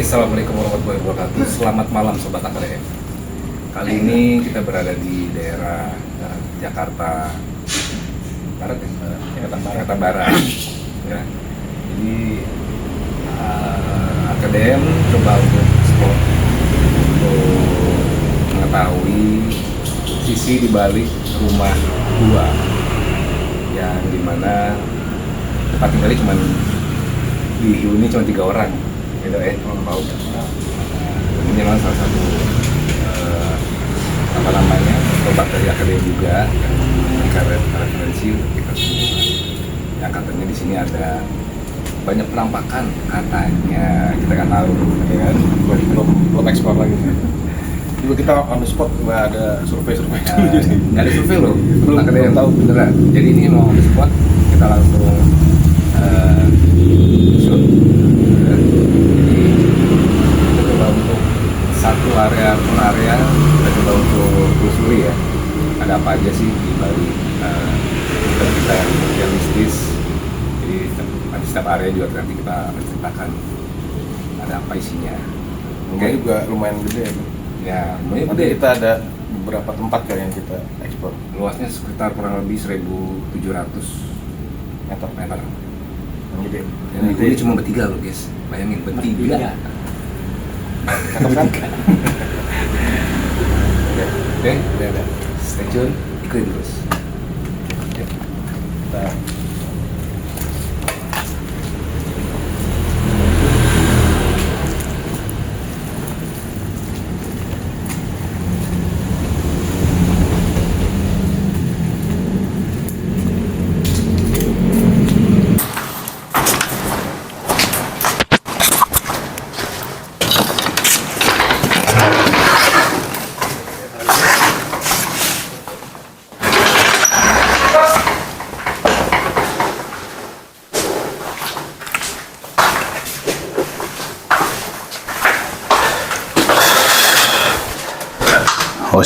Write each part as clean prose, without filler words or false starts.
Assalamualaikum warahmatullahi wabarakatuh. Selamat malam Sobat AKDM. Kali ini kita berada di daerah Jakarta Barat ya? Jakarta Barat. Ya. Jadi AKDM coba untuk mengetahui sisi di balik rumah gua yang dimana tempat tinggalnya cuma dihuni cuma 3 orang gitu mau ini memang salah satu obat dari AKDM juga yang referensi untuk kita semua yang katanya di sini ada banyak penampakan katanya, kita kan tahu ya kan, belum ekspor lagi juga kita on the spot, nggak ada survei nggak ada survei loh, belum tahu beneran. Jadi ini mau on the spot, kita langsung shoot. Jadi kita coba untuk satu area per area, kita coba untuk telusuri ya, ada apa aja sih di balik kita yang realistis. Jadi nanti setiap area juga nanti kita ceritakan ada apa isinya. Mungkin juga lumayan gede ya, lumayan gede. Kita ada beberapa tempat kan yang kita ekspor. Luasnya sekitar kurang lebih 1.700 meter. Gede. Dan ini cuma bertiga loh guys, bayangin bertiga. Oke, stay tune, ikutin terus. Kita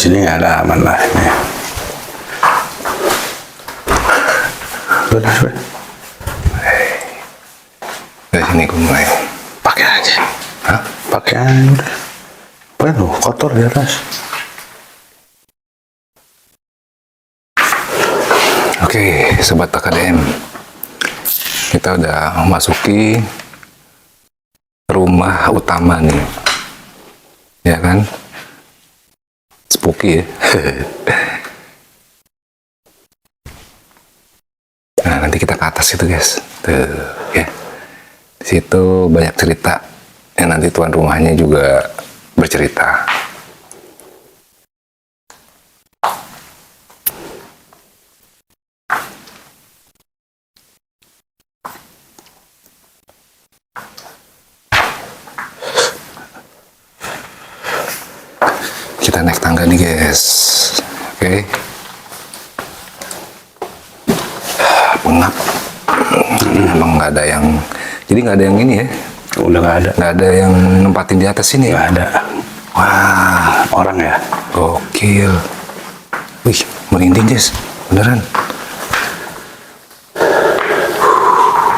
sini nggak ada aman lah ini. Sudah. Dari sini gue mulai. Pakai aja. Hah? Pakai aja udah. Penuh kotor di atas. Oke, Sobat AKDM, kita udah memasuki rumah utama nih, ya kan? Spooky ya. Nah, nanti kita ke atas itu guys, tuh ya. Di situ banyak cerita, yang nanti tuan rumahnya juga bercerita. Kita naik tangga nih guys, oke. Pengap, emang nggak ada yang, jadi nggak ada yang ini ya, Udah nggak ada yang nempatin di atas sini. nggak ada. Wah, Orang ya. gokil. Wih, merinding guys, beneran.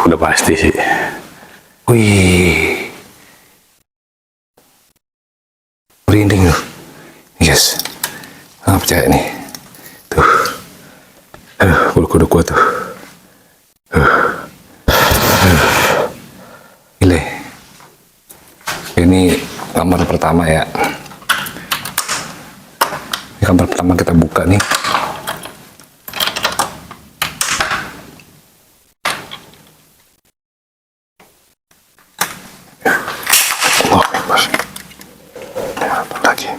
Udah pasti sih. Wih, merinding loh. Yes, nggak percaya nih. Tuh, bulu kuduk gua tuh. Gile. Ini kamar pertama ya. Ini kamar pertama kita buka nih. Oh, bebas. Apa lagi?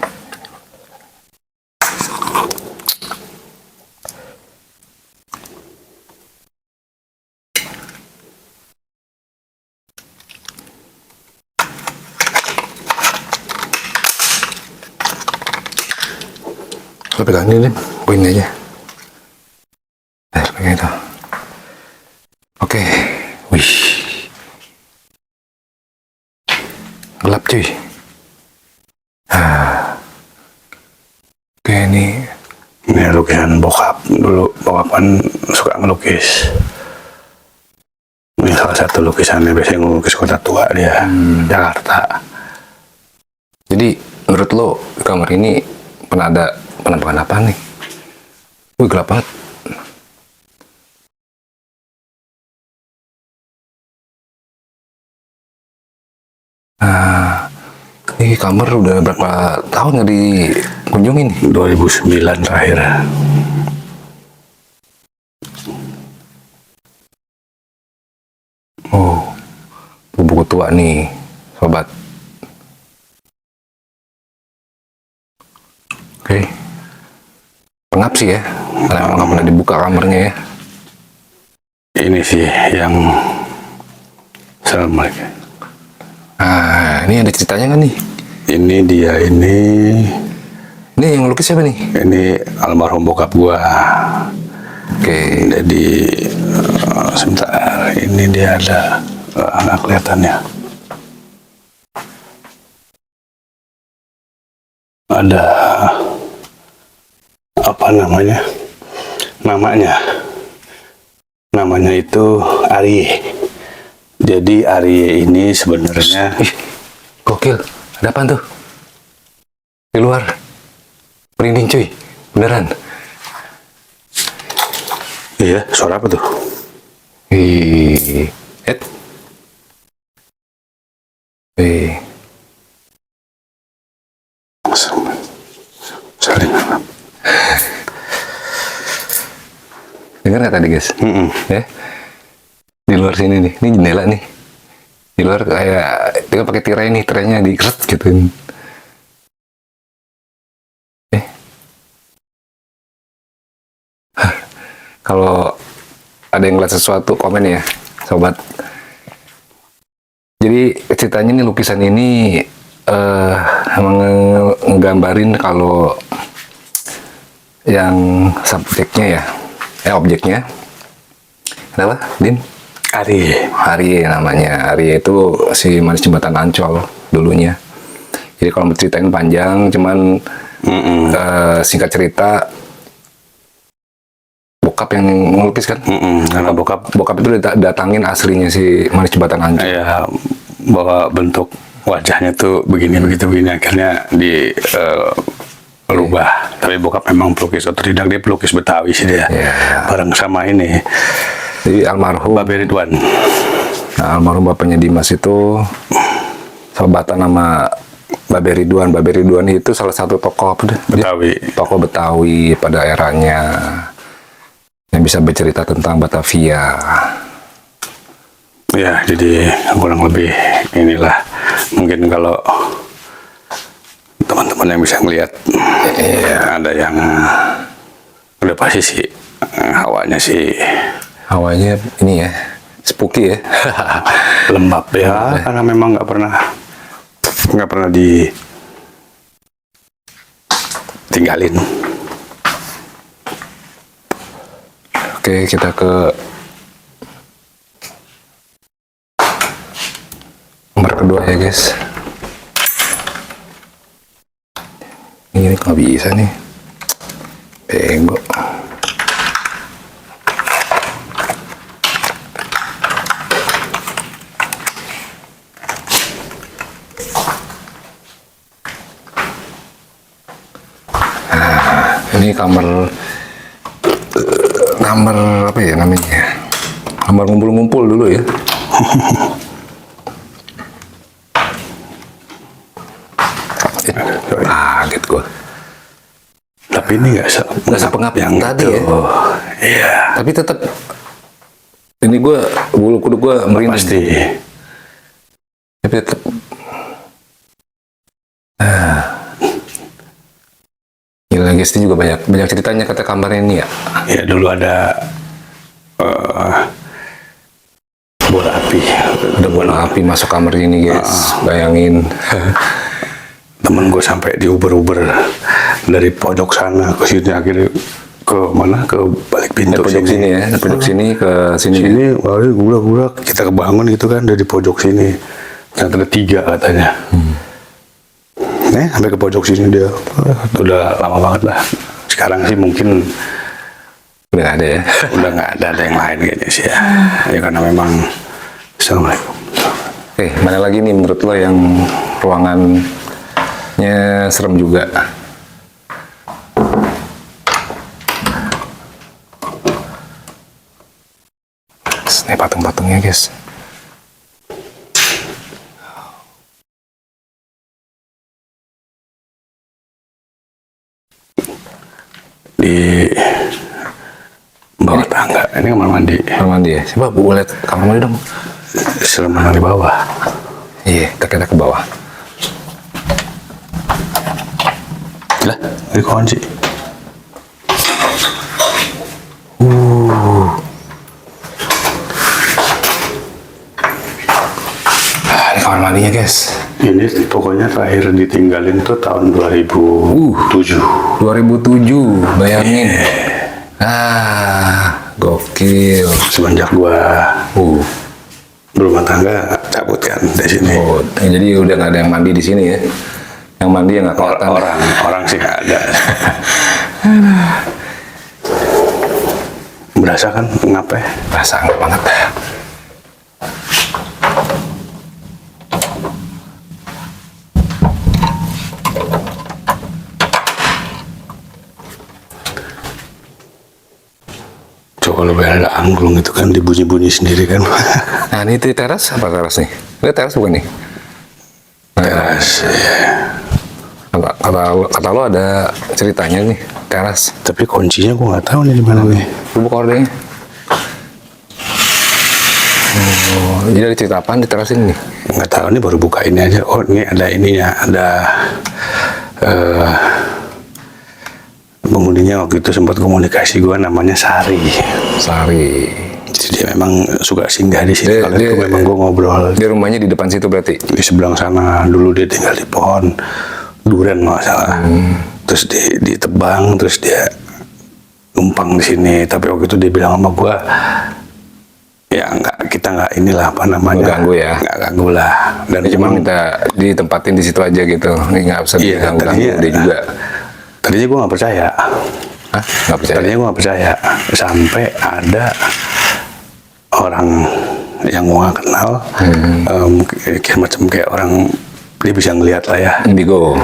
Lo pegang ini deh, poin aja. Pegang itu. Oke, wih, gelap cuy. Oke, ini lukisan bokap. Dulu bokap kan suka ngelukis. Ini salah satu lukisannya, biasanya ngelukis kota tua dia, Jakarta. Jadi menurut lo di kamar ini pernah ada penampakan apa nih? Wih, gelap banget. Nah, ini kamar udah berapa tahun nggak dikunjungin nih? 2009 terakhir. Oh, buku tua nih, sobat. Oke, pengap sih ya, karena emang nggak pernah dibuka kamarnya ya. Ini sih yang Assalamualaikum. Nah, ini ada ceritanya nggak nih? Ini dia ini Yang lukis siapa nih? almarhum bokap gua. Oke, Jadi sebentar, ini dia ada nggak kelihatannya. Ada apa namanya? Namanya itu Arye. Jadi Arye ini sebenarnya gokil. Ada apaan tuh? Di luar. Merinding cuy, beneran. iya, suara apa tuh? Ih, Saling. dengar nggak tadi guys? Mm-mm. Ya, di luar sini nih, ini jendela nih. Di luar kayak dia pakai tirai nih, tirainya dikeret gitu. Kalau ada yang ngeliat sesuatu komen ya, sobat. Jadi ceritanya nih lukisan ini emang ngegambarin kalau yang subjeknya ya, objeknya adalah Din Arye namanya. Arye itu si manis jembatan Ancol dulunya. Jadi kalau mau ceritain panjang, cuman singkat cerita bokap yang ngelukis kan? Karena bokap Bokap itu datangin aslinya si manis jembatan Ancol. ya bahwa bentuk wajahnya tuh begini akhirnya di rubah. Tapi bokap memang pelukis otodidak, dia pelukis Betawi sih dia. Bareng sama ini Jadi almarhum Babe Ridwan. Nah, almarhum bapaknya Dimas itu sahabatan sama Babe Ridwan. Babe Ridwan itu salah satu tokoh apa deh? Betawi. Tokoh Betawi pada eranya yang bisa bercerita tentang Batavia. Ya, jadi kurang lebih inilah. Mungkin kalau teman-teman yang bisa melihat, ada yang udah pasti sih hawanya sih Hawanya ini ya, spooky ya. lembab ya, karena memang nggak pernah ditinggalin. Oke, kita ke nomor kedua ya guys. Ini nggak bisa nih. Bego. Ini kamar apa ya namanya? Kamar ngumpul-ngumpul dulu ya. Kaget gua. Tapi ini nggak sepengap yang tadi ya. Iya. Tapi tetap ini bulu kuduk gua merinding. Pasti. Tapi tetap gila guys, ini juga banyak ceritanya kata kamar ini ya. Ya dulu ada bola api. Ada bola api masuk kamar ini guys. Bayangin. Temen gue sampai diuber-uber dari pojok sana ke sini, akhirnya ke mana, ke balik pintu Pojok sini ya, pojok sini ke sini. Sini, gurak-gurak kita kebangun gitu kan dari pojok sini. Ternyata ada 3 katanya. Sampai ke pojok sini dia udah lama banget lah. Sekarang sih mungkin udah nggak ada ya. Udah nggak ada yang lain kayaknya sih ya. Ya karena memang. Assalamualaikum. Oke, mana lagi nih menurut lo yang ruangan tempatnya serem juga. Ini patung-patungnya guys. Di bawah tangga. Ini kamar mandi. Kamar mandi ya? Coba Bu lihat kamar mandi dong. Selemanang di bawah. Iya, kita ke bawah. Lah, ini kunci. Ini kamar mandinya guys. Ini pokoknya terakhir ditinggalin tuh tahun 2007. 2007, bayangin. Gokil. Semenjak gua berumah tangga cabut kan dari sini. Oh, jadi udah nggak ada yang mandi di sini ya? Yang mandi yang nggak kelihatan. Orang sih nggak ada. Berasa kan ngapain? Berasa banget. Coba kalau ada angklung itu kan dibunyi-bunyi sendiri kan. Nah ini teras apa teras nih? Ini teras bukan nih? Teras. Kata lo ada ceritanya nih teras. Tapi kuncinya gua nggak tahu nih di mana nih. Lu buka ordenya. Oh, jadi ada cerita apaan di teras ini nih? Nggak tahu nih, baru buka ini aja. Oh ini ada ininya, ada penghuninya waktu itu sempat komunikasi gua, namanya Sari. Jadi dia memang suka singgah di sini. Kalau itu memang gua ngobrol. Di rumahnya di depan situ berarti? Di sebelah sana. Dulu dia tinggal di pohon duren nggak salah. Terus ditebang, terus dia numpang di sini. Tapi waktu itu dia bilang sama gua, ya kita nggak inilah apa namanya, ganggu ya, nggak ganggu lah. Dan cuma minta ditempatin di situ aja gitu, nggak usah diganggu dia juga. Tadinya gue nggak percaya. Hah? Nggak percaya? Tadinya gue nggak percaya sampai ada orang yang gue nggak kenal, kayak macam kayak orang dia bisa ngelihat lah ya. Indigo.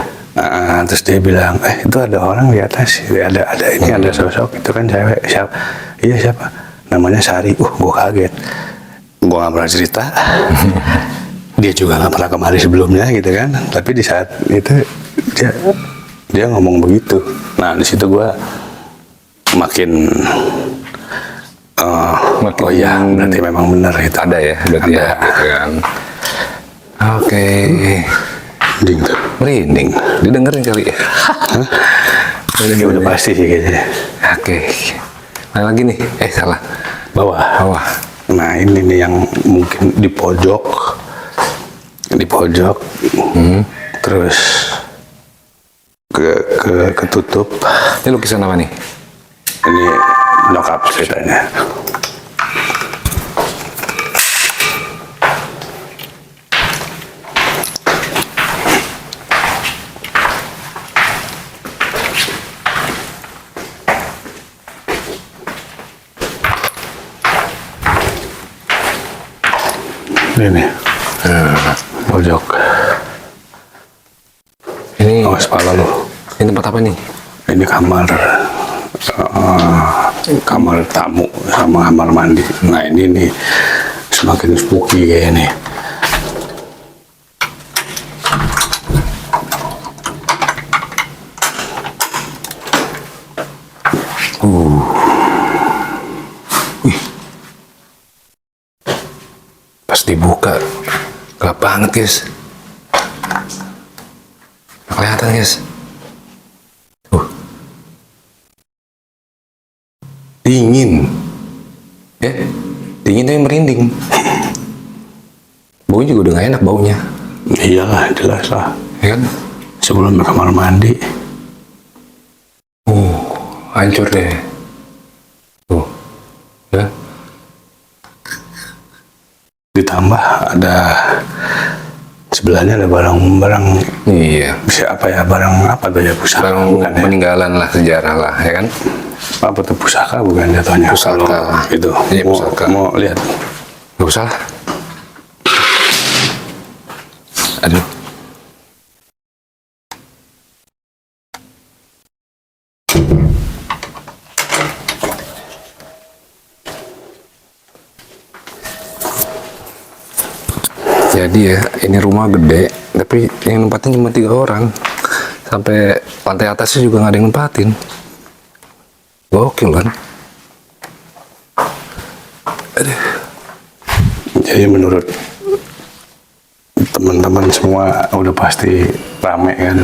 Terus dia bilang, itu ada orang di atas, ada ini ada sosok itu kan cewek. Siapa? Iya siapa? Namanya Sari. Gue kaget. Gue nggak pernah cerita. Dia juga nggak pernah kemari sebelumnya gitu kan. Tapi di saat itu dia ngomong begitu. Nah di situ gue makin oh iya berarti memang benar itu. Ada ya berarti ya gitu kan. Oke. Merinding tuh. Merinding. Didengerin kali ya. Ini udah pasti sih kayaknya. Oke. Mana lagi nih? Salah. Bawah. Nah ini nih yang mungkin di pojok. Terus ketutup. Ini lukisan apa nih? Ini nyokap ceritanya. Ini pojok. Ini kepala lo. Ini tempat apa nih? Ini kamar tamu sama kamar mandi. Nah ini nih semakin spooky kayaknya nih. Pas dibuka gelap banget guys. Kelihatan guys. Dingin. Ya, dingin tapi merinding. Baunya juga udah gak enak baunya. Iyalah, jelas lah. Ya kan? Sebelum ke kamar mandi. Hancur deh. Ya. Ditambah ada sebelahnya ada barang-barang. Iya. Bisa apa ya, barang apa tuh ya, pusaka Barang bukan ya? peninggalan lah, sejarah lah, ya kan? Apa tuh pusaka bukan jatuhnya? Pusaka. Itu. Iya, pusaka. Mau lihat? Gak usah lah. Aduh. Jadi ya, ini rumah gede, tapi yang nempatin cuma 3 orang. Sampai lantai atasnya juga nggak ada yang nempatin. Gokil kan? Aduh. Jadi menurut teman-teman semua udah pasti rame kan?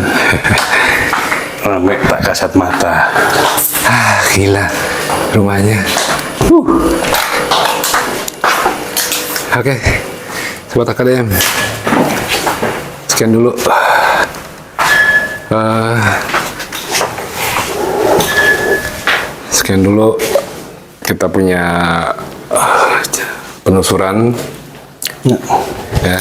Rame tak kasat mata. Gila rumahnya. Oke, Sobat AKDM, sekian dulu kita punya penelusuran ya